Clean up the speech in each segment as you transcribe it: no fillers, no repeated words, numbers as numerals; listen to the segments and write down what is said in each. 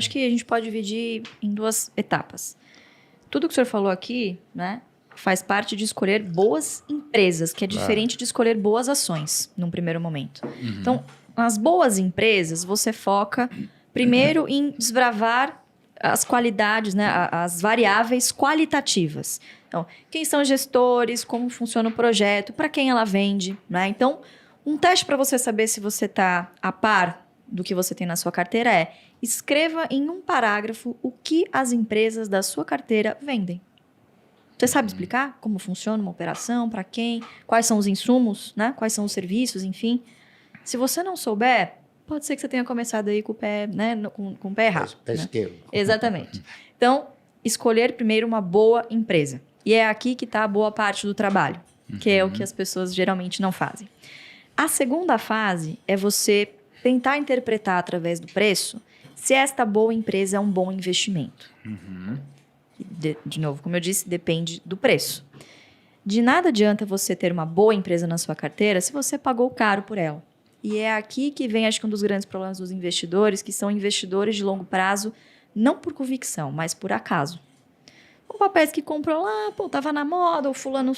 Acho que a gente pode dividir em duas etapas. Tudo que o senhor falou aqui, né, faz parte de escolher boas empresas, que é diferente de escolher boas ações, num primeiro momento. Então, nas boas empresas, você foca primeiro em desbravar as qualidades, né, as variáveis qualitativas. Então, quem são os gestores, como funciona o projeto, para quem ela vende, né? Então, um teste para você saber se você está a par do que você tem na sua carteira é: escreva em um parágrafo o que as empresas da sua carteira vendem. Você sabe explicar como funciona uma operação, para quem, quais são os insumos, né? Quais são os serviços, enfim. Se você não souber, pode ser que você tenha começado aí com o pé, né? com o pé errado. Pé esquerdo. Exatamente. Então, escolher primeiro uma boa empresa. E é aqui que está a boa parte do trabalho, que é o que as pessoas geralmente não fazem. A segunda fase é você tentar interpretar através do preço se esta boa empresa é um bom investimento. De novo, como eu disse, depende do preço. De nada adianta você ter uma boa empresa na sua carteira se você pagou caro por ela. E é aqui que vem, acho que um dos grandes problemas dos investidores, que são investidores de longo prazo, não por convicção, mas por acaso. O papéis que comprou lá, pô, tava na moda, o fulano,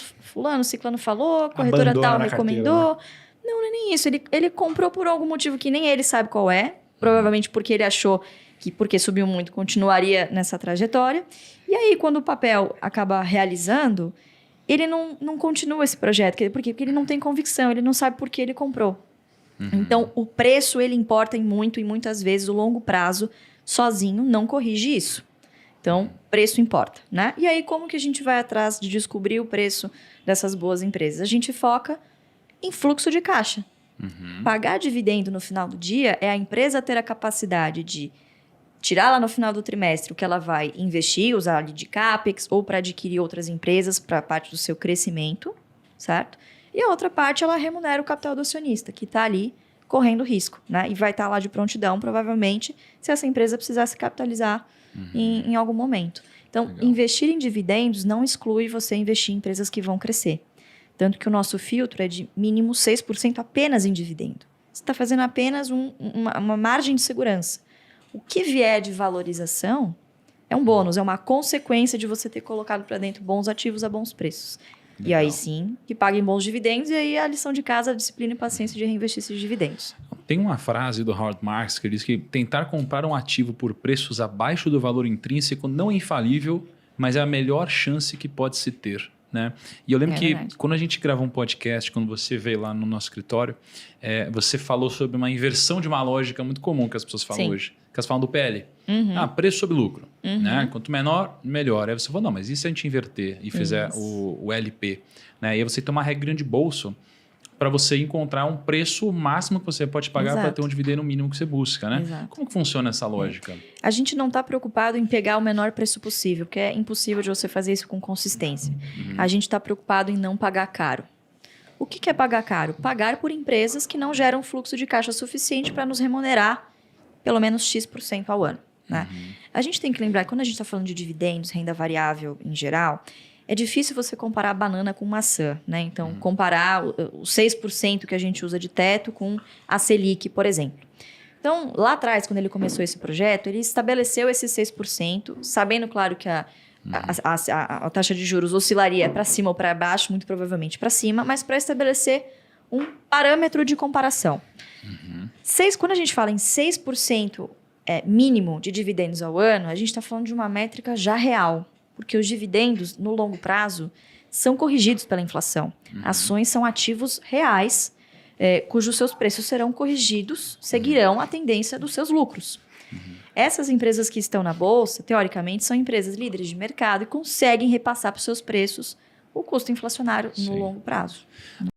ciclano falou, a corretora Abandona tal na recomendou. carteira, né? Não é nem isso. Ele comprou por algum motivo que nem ele sabe qual é. Provavelmente porque ele achou que, porque subiu muito, continuaria nessa trajetória. E aí, quando o papel acaba realizando, ele não continua esse projeto. Por quê? Porque ele não tem convicção, ele não sabe por que ele comprou. Então, o preço, ele importa em muito, e muitas vezes o longo prazo, sozinho, não corrige isso. Então, preço importa, né? E aí, como que a gente vai atrás de descobrir o preço dessas boas empresas? A gente foca em fluxo de caixa. Pagar dividendo no final do dia é a empresa ter a capacidade de tirar lá no final do trimestre o que ela vai investir, usar ali de CAPEX ou para adquirir outras empresas para a parte do seu crescimento, certo? E a outra parte, ela remunera o capital do acionista, que está ali correndo risco, né? E vai estar lá de prontidão, provavelmente, se essa empresa precisar se capitalizar em algum momento. Então, investir em dividendos não exclui você investir em empresas que vão crescer. Tanto que o nosso filtro é de mínimo 6% apenas em dividendo. Você está fazendo apenas uma margem de segurança. O que vier de valorização é um bônus, é uma consequência de você ter colocado para dentro bons ativos a bons preços. Legal. E aí sim, que paguem bons dividendos, e aí a lição de casa, a disciplina e paciência de reinvestir esses dividendos. Tem uma frase do Howard Marks que diz que tentar comprar um ativo por preços abaixo do valor intrínseco não é infalível, mas é a melhor chance que pode se ter. Né? E eu lembro que quando a gente gravou um podcast, quando você veio lá no nosso escritório, você falou sobre uma inversão de uma lógica muito comum que as pessoas falam hoje. Que elas falam do PL. Preço sobre lucro. Né? Quanto menor, melhor. Aí você falou, não, mas e se a gente inverter e fizer o LP? Né? E aí você tem uma regra de bolso para você encontrar um preço máximo que você pode pagar para ter um dividendo mínimo que você busca. Né? Exato. Como que funciona essa lógica? A gente não está preocupado em pegar o menor preço possível, porque é impossível de você fazer isso com consistência. A gente está preocupado em não pagar caro. O que é pagar caro? Pagar por empresas que não geram fluxo de caixa suficiente para nos remunerar pelo menos X% ao ano. Né? A gente tem que lembrar que quando a gente está falando de dividendos, renda variável em geral, é difícil você comparar banana com maçã. Né? Então, comparar os 6% que a gente usa de teto com a Selic, por exemplo. Então, lá atrás, quando ele começou esse projeto, ele estabeleceu esses 6%, sabendo, claro, que a taxa de juros oscilaria para cima ou para baixo, muito provavelmente para cima, mas para estabelecer um parâmetro de comparação. Quando a gente fala em 6% mínimo de dividendos ao ano, a gente está falando de uma métrica já real, porque os dividendos, no longo prazo, são corrigidos pela inflação. Ações são ativos reais, cujos seus preços serão corrigidos, seguirão a tendência dos seus lucros. Essas empresas que estão na bolsa, teoricamente, são empresas líderes de mercado e conseguem repassar para os seus preços o custo inflacionário no longo prazo.